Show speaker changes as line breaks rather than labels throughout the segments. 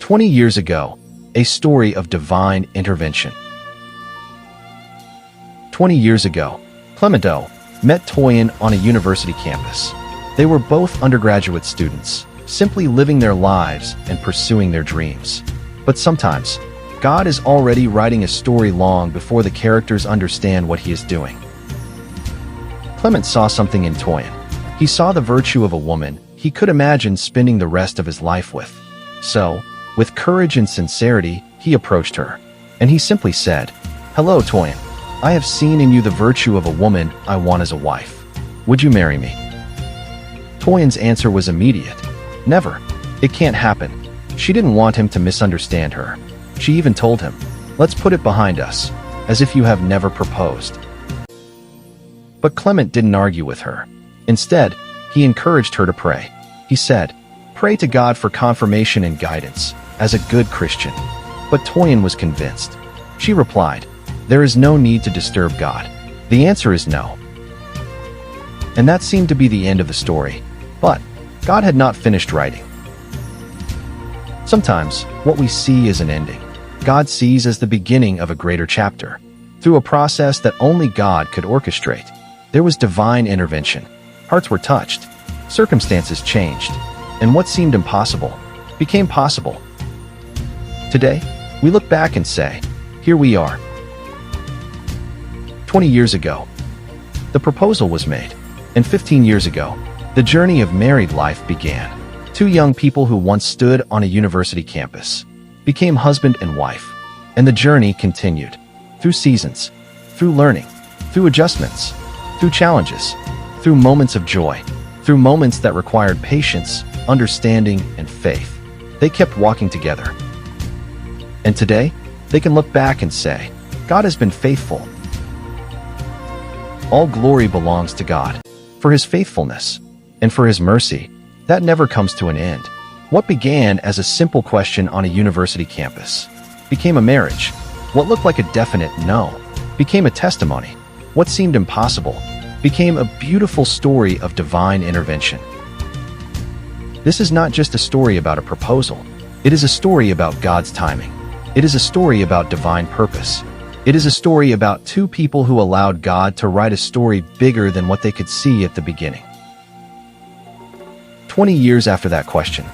20 years ago, a story of divine intervention. 20 years ago, Clemento met Toyin on a university campus. They were both undergraduate students, simply living their lives and pursuing their dreams. But sometimes, God is already writing a story long before the characters understand what he is doing. Clement saw something in Toyin. He saw the virtue of a woman he could imagine spending the rest of his life with. So, with courage and sincerity, he approached her, and he simply said, "Hello, Toyin. I have seen in you the virtue of a woman I want as a wife. Would you marry me?" Toyin's answer was immediate. "Never. It can't happen." She didn't want him to misunderstand her. She even told him, "Let's put it behind us, as if you have never proposed." But Clement didn't argue with her. Instead, he encouraged her to pray. He said, "Pray to God for confirmation and guidance, as a good Christian." But Toyin was convinced. She replied, "There is no need to disturb God. The answer is no." And that seemed to be the end of the story. But God had not finished writing. Sometimes, what we see is an ending. God sees as the beginning of a greater chapter. Through a process that only God could orchestrate, there was divine intervention. Hearts were touched, circumstances changed, and what seemed impossible became possible. Today, we look back and say, here we are. 20 years ago, the proposal was made, and 15 years ago, the journey of married life began. Two young people who once stood on a university campus became husband and wife, and the journey continued. Through seasons, through learning, through adjustments, through challenges, through moments of joy, through moments that required patience, understanding, and faith. They kept walking together. And today, they can look back and say, God has been faithful. All glory belongs to God, for his faithfulness, and for his mercy, that never comes to an end. What began as a simple question on a university campus became a marriage. What looked like a definite no became a testimony. What seemed impossible became a beautiful story of divine intervention. This is not just a story about a proposal. It is a story about God's timing. It is a story about divine purpose. It is a story about two people who allowed God to write a story bigger than what they could see at the beginning. 20 years after that question,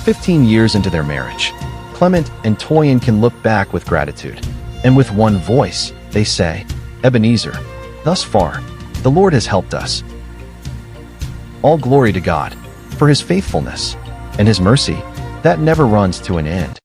15 years into their marriage, Clement and Toyin can look back with gratitude. And with one voice, they say, Ebenezer, thus far, the Lord has helped us. All glory to God, for his faithfulness, and his mercy, that never runs to an end.